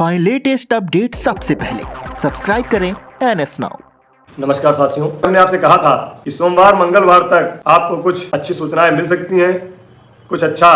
पाएं latest update सबसे पहले। सब्सक्राइब करें NS नाउ। नमस्कार साथियों, हमने आपसे कहा था कि सोमवार मंगलवार तक आपको कुछ अच्छी सूचनाएं मिल सकती हैं, कुछ अच्छा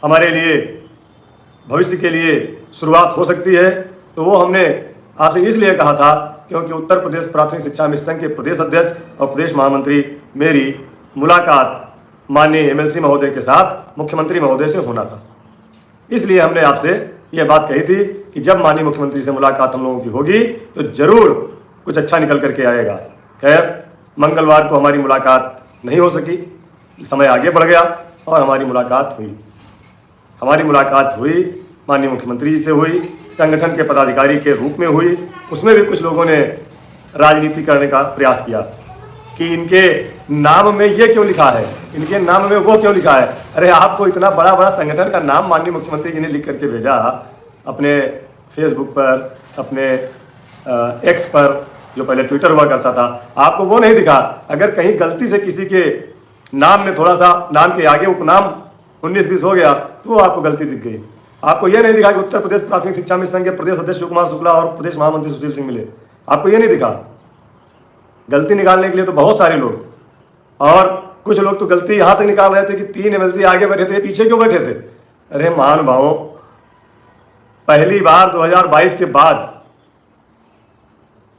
हमारे लिए भविष्य के लिए शुरुआत हो सकती है। तो वो हमने आपसे इसलिए कहा था क्योंकि उत्तर प्रदेश प्राथमिक शिक्षा मिशन के प्रदेश अध्यक्ष और प्रदेश महामंत्री मेरी मुलाकात माननीय MLC महोदय के साथ मुख्यमंत्री महोदय से होना था। इसलिए हमने आपसे यह बात कही थी कि जब माननीय मुख्यमंत्री से मुलाकात हम लोगों की होगी तो जरूर कुछ अच्छा निकल करके आएगा। खैर, मंगलवार को हमारी मुलाकात नहीं हो सकी, समय आगे बढ़ गया और हमारी मुलाकात हुई माननीय मुख्यमंत्री जी से हुई, संगठन के पदाधिकारी के रूप में हुई। उसमें भी कुछ लोगों ने राजनीति करने का प्रयास किया कि इनके नाम में ये क्यों लिखा है, इनके नाम में वो क्यों लिखा है। अरे आपको इतना बड़ा बड़ा संगठन का नाम माननीय मुख्यमंत्री जी ने लिख करके भेजा अपने फेसबुक पर, अपने एक्स पर, जो पहले ट्विटर हुआ करता था, आपको वो नहीं दिखा। अगर कहीं गलती से किसी के नाम में थोड़ा सा नाम के आगे उपनाम 19-20 हो गया तो आपको गलती दिख गई। आपको ये नहीं दिखा कि उत्तर प्रदेश प्राथमिक शिक्षा मिशन के प्रदेश अध्यक्ष शिव कुमार शुक्ला और प्रदेश महामंत्री सुशील सिंह मिले, आपको ये नहीं दिखा। गलती निकालने के लिए तो बहुत सारे लोग, और कुछ लोग तो गलती यहाँ तक निकाल रहे थे कि 3 MLC आगे बैठे थे, पीछे क्यों बैठे थे। अरे महानुभावों, पहली बार 2022 के बाद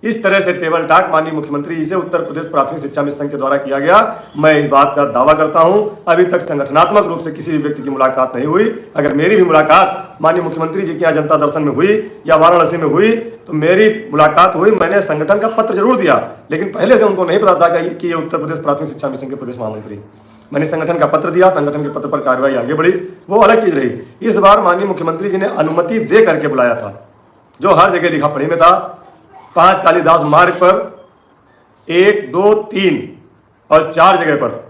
इस तरह से टेबल टॉक माननीय मुख्यमंत्री जी से उत्तर प्रदेश प्राथमिक शिक्षा मिशन के द्वारा किया गया। मैं इस बात का दावा करता हूं, अभी तक संगठनात्मक रूप से किसी भी व्यक्ति की मुलाकात नहीं हुई। अगर मेरी भी मुलाकात माननीय मुख्यमंत्री जी के यहाँ जनता दर्शन में हुई या वाराणसी में हुई तो मेरी मुलाकात हुई, मैंने संगठन का पत्र जरूर दिया, लेकिन पहले से उनको नहीं पता था कि ये उत्तर प्रदेश प्राथमिक शिक्षा मिशन के प्रदेश महामंत्री। मैंने संगठन का पत्र दिया, संगठन के पत्र पर कार्रवाई आगे बढ़ी, वो अलग चीज रही। इस बार माननीय मुख्यमंत्री जी ने अनुमति दे करके बुलाया था, जो हर जगह लिखा पढ़ी में था। 5 कालिदास मार्ग पर 1, 2, 3 और 4 जगह पर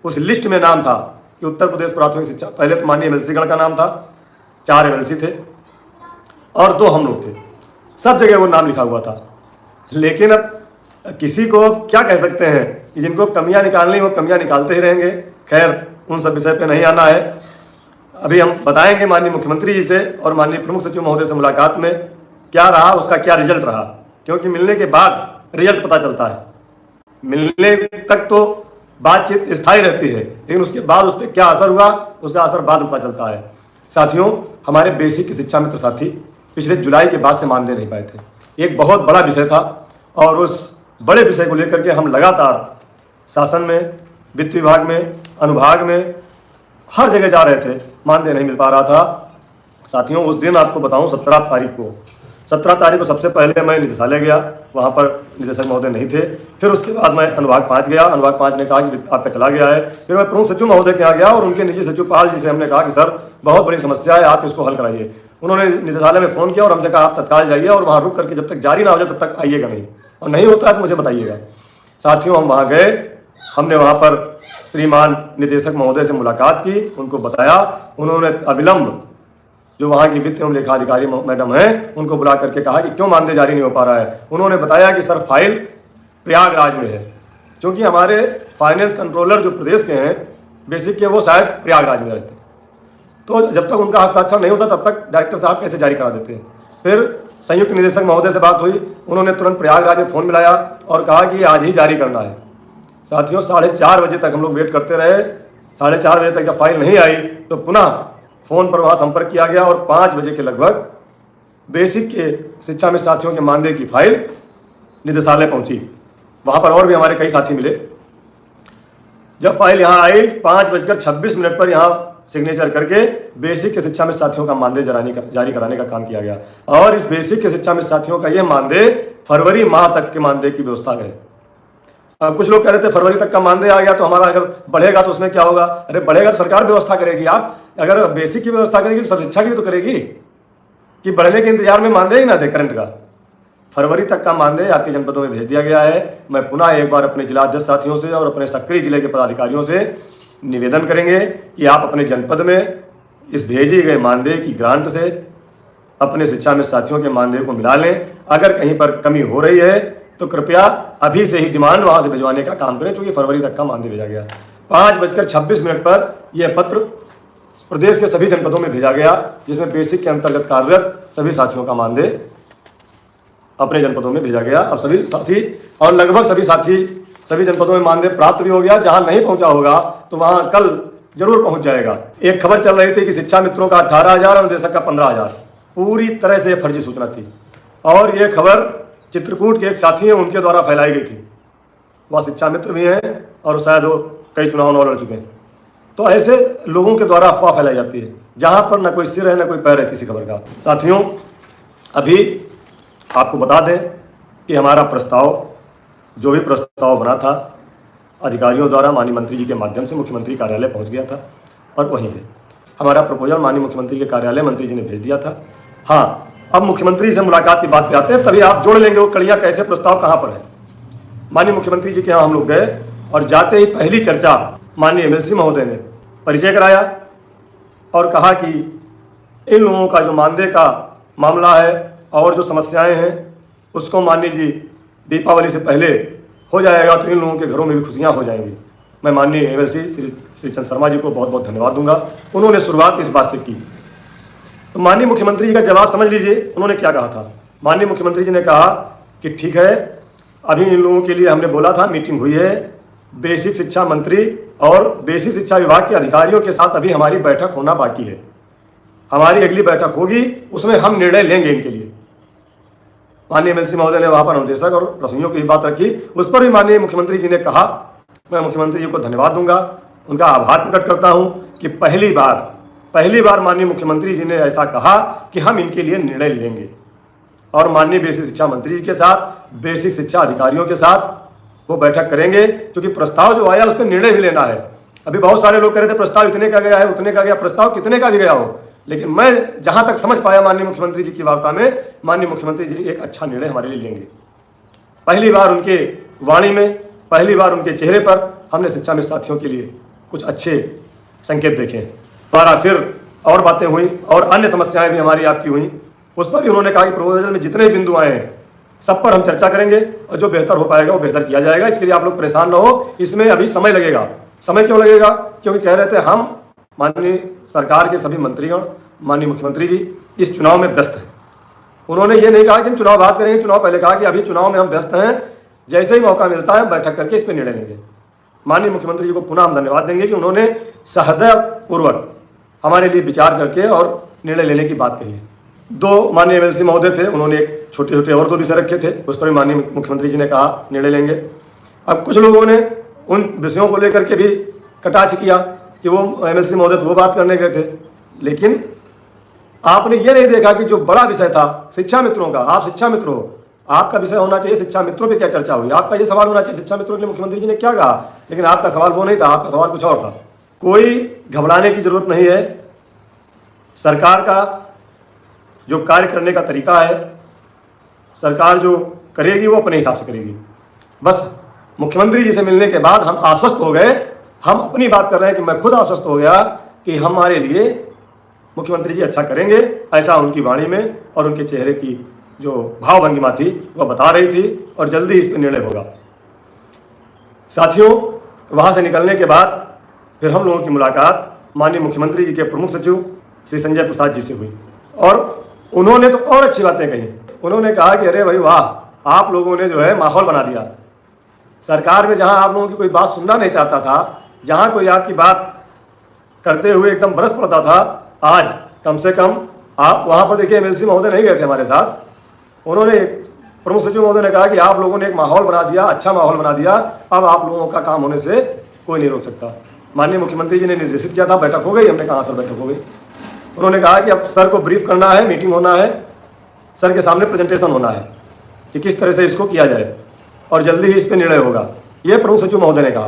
उस लिस्ट में नाम था कि उत्तर प्रदेश प्राथमिक शिक्षा, पहले तो माननीय MLC गण का नाम था, 4 MLC थे और 2 हम लोग थे, सब जगह वो नाम लिखा हुआ था। लेकिन अब किसी को क्या कह सकते हैं कि जिनको कमियां निकालनी वो कमियां निकालते ही रहेंगे। खैर, उन सब विषय पे नहीं आना है। अभी हम बताएंगे माननीय मुख्यमंत्री जी से और माननीय प्रमुख सचिव महोदय से मुलाकात में क्या रहा, उसका क्या रिजल्ट रहा, क्योंकि मिलने के बाद रिजल्ट पता चलता है। मिलने तक तो बातचीत स्थायी रहती है, लेकिन उसके बाद उस पर क्या असर हुआ, उसका असर बाद में पता चलता है। साथियों, हमारे बेसिक शिक्षा मित्र साथी पिछले जुलाई के बाद से मानदेय नहीं पाए थे। एक बहुत बड़ा विषय था और उस बड़े विषय को लेकर के हम लगातार शासन में, वित्त विभाग में, अनुभाग में, हर जगह जा रहे थे, मानदेय नहीं मिल पा रहा था। साथियों, उस दिन आपको बताऊं 17 तारीख को सबसे पहले मैं निदेशालय गया, वहाँ पर निदेशक महोदय नहीं थे। फिर उसके बाद मैं अनुभाग 5 गया, अनुभाग 5 ने कहा कि आपका चला गया है। फिर मैं प्रमुख सचिव महोदय के यहाँ गया और उनके निजी सचिव पाल जी से हमने कहा कि सर बहुत बड़ी समस्या है, आप इसको हल कराइए। उन्होंने निदेशालय में फ़ोन किया और हमसे कहा आप तत्काल जाइए और वहाँ रुक करके जब तक जारी ना हो जाए तब तक आइएगा नहीं, और नहीं होता है तो मुझे बताइएगा। साथियों, हम वहाँ गए, हमने वहाँ पर श्रीमान निदेशक महोदय से मुलाकात की, उनको बताया। उन्होंने अविलंब जो वहाँ की वित्त एवं लेखा अधिकारी मैडम हैं उनको बुला करके कहा कि क्यों मानदेय जारी नहीं हो पा रहा है। उन्होंने बताया कि सर फाइल प्रयागराज में है, क्योंकि हमारे फाइनेंस कंट्रोलर जो प्रदेश के हैं बेसिक के, वो शायद प्रयागराज में रहते हैं, तो जब तक उनका हस्ताक्षर नहीं होता तब तक डायरेक्टर साहब कैसे जारी करा देते हैं। फिर संयुक्त निदेशक महोदय से बात हुई, उन्होंने तुरंत प्रयागराज में फ़ोन मिलाया और कहा कि आज ही जारी करना है। साथियों, 4:30 बजे तक हम लोग वेट करते रहे। 4:30 बजे तक जब फाइल नहीं आई तो पुनः फ़ोन पर वहाँ संपर्क किया गया और 5 बजे के लगभग बेसिक के शिक्षा में साथियों के मानदेय की फाइल निदेशालय पहुँची। वहाँ पर और भी हमारे कई साथी मिले। जब फाइल यहाँ आई 5:26 पर यहाँ सिग्नेचर करके बेसिक के शिक्षा में साथियों का मानदेय जारी कराने का काम किया गया। और इस बेसिक के शिक्षा में साथियों का यह मानदेय फरवरी माह तक के मानदेय की व्यवस्था है। अब कुछ लोग कह रहे थे फरवरी तक का मानदेय आ गया तो हमारा अगर बढ़ेगा तो उसमें क्या होगा। अरे बढ़ेगा तो सरकार व्यवस्था करेगी। आप अगर बेसिक की व्यवस्था करेगी तो शिक्षा की भी तो करेगी कि बढ़ने के इंतजार में मानदेय ही ना दे करंट का। फरवरी तक का मानदेय आपके जनपदों में भेज दिया गया है। मैं पुनः एक बार अपने जिलाध्यक्ष साथियों से और अपने सक्रिय जिले के पदाधिकारियों से निवेदन करेंगे कि आप अपने जनपद में इस भेजे गए मानदेय की ग्रांट से अपने शिक्षा में साथियों के मानदेय को मिला लें। अगर कहीं पर कमी हो रही है तो कृपया अभी से ही डिमांड वहाँ से भिजवाने का काम करें, क्योंकि फरवरी तक का मानदेय भेजा गया। 5:26 पर यह पत्र प्रदेश के सभी जनपदों में भेजा गया, जिसमें बेसिक के अंतर्गत कार्यरत सभी साथियों का मानदेय अपने जनपदों में भेजा गया। अब सभी साथी और लगभग सभी साथी सभी जनपदों में मानदेय प्राप्त भी हो गया। जहां नहीं पहुंचा होगा तो वहां कल जरूर पहुंच जाएगा। एक खबर चल रही थी कि शिक्षा मित्रों का 18,000 और निदेशक का 15,000, पूरी तरह से फर्जी सूचना थी और ये खबर चित्रकूट के एक साथी हैं उनके द्वारा फैलाई गई थी। वह शिक्षा मित्र भी हैं और शायद वो कई चुनाव लड़ चुके हैं। तो ऐसे लोगों के द्वारा अफवाह फैलाई जाती है जहां पर न कोई सिर है न कोई पैर है किसी खबर का। साथियों, अभी आपको बता दें कि हमारा प्रस्ताव, जो भी प्रस्ताव बना था, अधिकारियों द्वारा माननीय मंत्री जी के माध्यम से मुख्यमंत्री कार्यालय पहुंच गया था और वहीं है हमारा प्रपोजल माननीय मुख्यमंत्री के कार्यालय मंत्री जी ने भेज दिया था। हाँ, अब मुख्यमंत्री से मुलाकात की बात पे आते हैं, तभी आप जोड़ लेंगे वो कड़ियाँ कैसे, प्रस्ताव कहाँ पर है। माननीय मुख्यमंत्री जी के यहाँ हम लोग गए और जाते ही पहली चर्चा माननीय एमएलसी महोदय ने परिचय कराया और कहा कि इन लोगों का जो मानदेय का मामला है और जो समस्याएं हैं उसको माननीय जी दीपावली से पहले हो जाएगा तो इन लोगों के घरों में भी खुशियां हो जाएंगी। मैं माननीय एमएलसी श्री चंद शर्मा जी को बहुत बहुत धन्यवाद दूंगा, उन्होंने शुरुआत इस बात से की। तो माननीय मुख्यमंत्री जी का जवाब समझ लीजिए, उन्होंने क्या कहा था। माननीय मुख्यमंत्री जी ने कहा कि ठीक है, अभी इन लोगों के लिए हमने बोला था, मीटिंग हुई है, बेसिक शिक्षा मंत्री और बेसिक शिक्षा विभाग के अधिकारियों के साथ अभी हमारी बैठक होना बाकी है। हमारी अगली बैठक होगी, उसमें हम निर्णय लेंगे इनके लिए। माननीय एमएलसी महोदय ने वहाँ पर अनुदेशक और रसोइयों की बात रखी, उस पर भी माननीय मुख्यमंत्री जी ने कहा। मैं मुख्यमंत्री जी को धन्यवाद दूंगा, उनका आभार प्रकट करता हूँ कि पहली बार माननीय मुख्यमंत्री जी ने ऐसा कहा कि हम इनके लिए निर्णय लेंगे और माननीय बेसिक शिक्षा मंत्री जी के साथ, बेसिक शिक्षा अधिकारियों के साथ वो बैठक करेंगे, क्योंकि प्रस्ताव जो आया उस पर निर्णय भी लेना है। अभी बहुत सारे लोग कह रहे थे प्रस्ताव इतने का गया है, उतने का गया, प्रस्ताव कितने का भी गया हो, लेकिन मैं जहां तक समझ पाया माननीय मुख्यमंत्री जी की वार्ता में, माननीय मुख्यमंत्री जी एक अच्छा निर्णय हमारे लिए लेंगे। पहली बार उनके वाणी में, पहली बार उनके चेहरे पर हमने शिक्षा में साथियों के लिए कुछ अच्छे संकेत देखे। द्वारा फिर और बातें हुई और अन्य समस्याएं भी हमारी आपकी हुई, उस पर भी उन्होंने कहा कि प्रपोजल में जितने बिंदु आए हैं सब पर हम चर्चा करेंगे और जो बेहतर हो पाएगा वो बेहतर किया जाएगा। इसके लिए आप लोग परेशान न हो, इसमें अभी समय लगेगा। समय क्यों लगेगा? क्योंकि कह रहे थे हम माननीय सरकार के सभी मंत्रीगण, माननीय मुख्यमंत्री जी इस चुनाव में व्यस्त हैं। उन्होंने ये नहीं कहा कि हम चुनाव बात करेंगे, चुनाव पहले कहा कि अभी चुनाव में हम व्यस्त हैं, जैसे ही मौका मिलता है बैठक करके इस पर निर्णय लेंगे। माननीय मुख्यमंत्री जी को पुनः हम धन्यवाद देंगे कि उन्होंने सहृदयपूर्वक हमारे लिए विचार करके और निर्णय लेने की बात कही है। दो माननीय एमएलसी महोदय थे, उन्होंने एक छोटे छोटे और दो विषय रखे थे, उस पर भी माननीय मुख्यमंत्री जी ने कहा निर्णय लेंगे। अब कुछ लोगों ने उन विषयों को लेकर के भी कटाक्ष किया कि वो एमएलसी महोदय तो वो बात करने गए थे, लेकिन आपने ये नहीं देखा कि जो बड़ा विषय था शिक्षा मित्रों का, आप शिक्षा मित्र हो, आपका विषय होना चाहिए शिक्षा मित्रों पे क्या चर्चा हुई, आपका ये सवाल होना चाहिए शिक्षा मित्रों के लिए मुख्यमंत्री जी ने क्या कहा, लेकिन आपका सवाल वो नहीं था, आपका सवाल कुछ और था। कोई घबराने की जरूरत नहीं है। सरकार का जो कार्य करने का तरीका है, सरकार जो करेगी वो अपने हिसाब से करेगी। बस मुख्यमंत्री जी से मिलने के बाद हम आश्वस्त हो गए, हम अपनी बात कर रहे हैं कि मैं खुद आश्वस्त हो गया कि हमारे लिए मुख्यमंत्री जी अच्छा करेंगे, ऐसा उनकी वाणी में और उनके चेहरे की जो भावभंगिमा थी वह बता रही थी और जल्दी इस पर निर्णय होगा। साथियों, वहाँ से निकलने के बाद फिर हम लोगों की मुलाकात माननीय मुख्यमंत्री जी के प्रमुख सचिव श्री संजय प्रसाद जी से हुई और उन्होंने तो और अच्छी बातें कही। उन्होंने कहा कि अरे भाई वाह, आप लोगों ने जो है माहौल बना दिया। सरकार में जहां आप लोगों की कोई बात सुनना नहीं चाहता था, जहां कोई आपकी बात करते हुए एकदम बरस पड़ता था, आज कम से कम आप वहां पर देखिए एमएलसी महोदय नहीं गए थे हमारे साथ, उन्होंने प्रमुख सचिव महोदय ने कहा कि आप लोगों ने एक माहौल बना दिया, अच्छा माहौल बना दिया, अब आप लोगों का काम होने से कोई नहीं रोक सकता। माननीय मुख्यमंत्री जी ने निर्देशित किया था, बैठक हो गई, हमने कहा सर बैठक हो गई। उन्होंने कहा कि अब सर को ब्रीफ करना है, मीटिंग होना है, सर के सामने प्रेजेंटेशन होना है कि किस तरह से इसको किया जाए और जल्दी ही इस पर निर्णय होगा, ये प्रमुख सचिव महोदय ने कहा।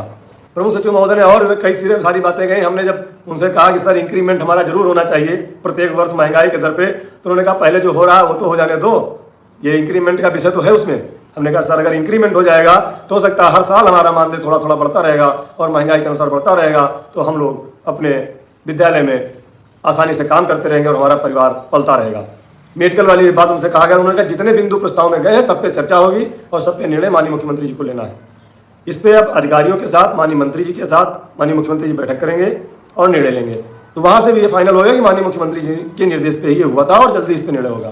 प्रमुख सचिव महोदय ने और कई सारी बातें कही। हमने जब उनसे कहा कि सर इंक्रीमेंट हमारा जरूर होना चाहिए प्रत्येक वर्ष महंगाई के दर पे, तो उन्होंने कहा पहले जो हो रहा है वो तो हो जाने दो, ये इंक्रीमेंट का विषय तो है उसमें। हमने कहा सर अगर इंक्रीमेंट हो जाएगा तो हो सकता है हर साल हमारा मानदेय थोड़ा थोड़ा बढ़ता रहेगा और महंगाई के अनुसार बढ़ता रहेगा, तो हम लोग अपने विद्यालय में आसानी से काम करते रहेंगे और हमारा परिवार पलता रहेगा। मेडिकल वाली बात उनसे कहा गया, उन्होंने कहा जितने बिंदु प्रस्ताव में गए हैं सब पे चर्चा होगी और सब पे निर्णय माननीय मुख्यमंत्री जी को लेना है। इस पे अब अधिकारियों के साथ, माननीय मंत्री जी के साथ माननीय मुख्यमंत्री जी बैठक करेंगे और निर्णय लेंगे। तो वहाँ से भी ये फाइनल हो गया कि माननीय मुख्यमंत्री जी के निर्देश पे ही ये हुआ था और जल्दी इस पर निर्णय होगा।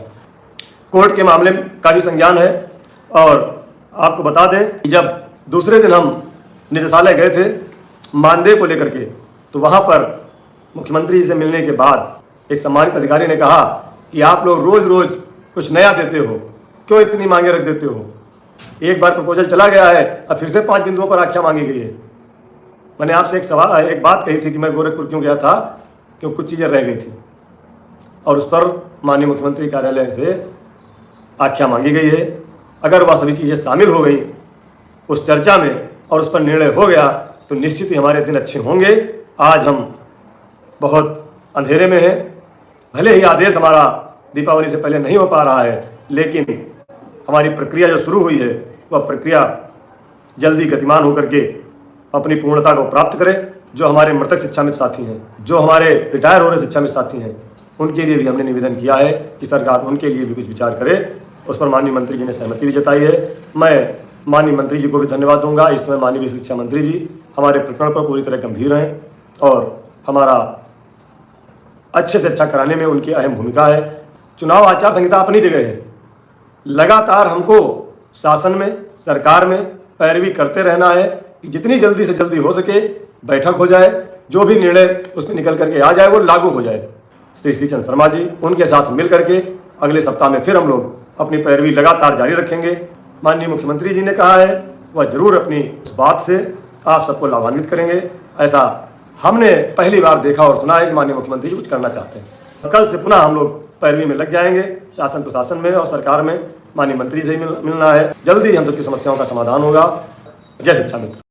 कोर्ट के मामले का भी संज्ञान है। और आपको बता दें कि जब दूसरे दिन हम निदेशालय गए थे मानदेय को लेकर के, तो वहाँ पर मुख्यमंत्री जी से मिलने के बाद एक सम्मानित अधिकारी ने कहा कि आप लोग रोज़ रोज़ कुछ नया देते हो, क्यों इतनी मांगे रख देते हो? एक बार प्रपोजल चला गया है, अब फिर से 5 बिंदुओं पर आख्या मांगी गई है। मैंने आपसे एक बात कही थी कि मैं गोरखपुर क्यों गया था, क्योंकि कुछ चीज़ें रह गई थी और उस पर माननीय मुख्यमंत्री कार्यालय से आख्या मांगी गई है। अगर वह सभी चीज़ें शामिल हो गई उस चर्चा में और उस पर निर्णय हो गया तो निश्चित ही हमारे दिन अच्छे होंगे। आज हम बहुत अंधेरे में हैं, भले ही आदेश हमारा दीपावली से पहले नहीं हो पा रहा है, लेकिन हमारी प्रक्रिया जो शुरू हुई है वह प्रक्रिया जल्दी गतिमान होकर के अपनी पूर्णता को प्राप्त करे। जो हमारे मृतक शिक्षामित्र साथी हैं, जो हमारे रिटायर हो रहे शिक्षामित्र साथी हैं, उनके लिए भी हमने निवेदन किया है कि सरकार उनके लिए भी कुछ विचार करे। उस पर माननीय मंत्री जी ने सहमति भी जताई है। मैं माननीय मंत्री जी को भी धन्यवाद दूंगा। इस समय माननीय शिक्षा मंत्री जी हमारे प्रकरण पर पूरी तरह गंभीर हैं और हमारा अच्छे से अच्छा कराने में उनकी अहम भूमिका है। चुनाव आचार संहिता अपनी जगह है, लगातार हमको शासन में, सरकार में पैरवी करते रहना है कि जितनी जल्दी से जल्दी हो सके बैठक हो जाए, जो भी निर्णय उसमें निकल करके आ जाए वो लागू हो जाए। श्री श्रीचंद शर्मा जी, उनके साथ मिल करके अगले सप्ताह में फिर हम लोग अपनी पैरवी लगातार जारी रखेंगे। माननीय मुख्यमंत्री जी ने कहा है वह जरूर अपनी इस बात से आप सबको लाभान्वित करेंगे। ऐसा हमने पहली बार देखा और सुना है कि माननीय मुख्यमंत्री जी कुछ करना चाहते हैं। कल से पुनः हम लोग पैरवी में लग जाएंगे, शासन प्रशासन में और सरकार में। माननीय मंत्री से मिलना है, जल्दी हम सबकी समस्याओं का समाधान होगा। जय शिक्षा मित्र।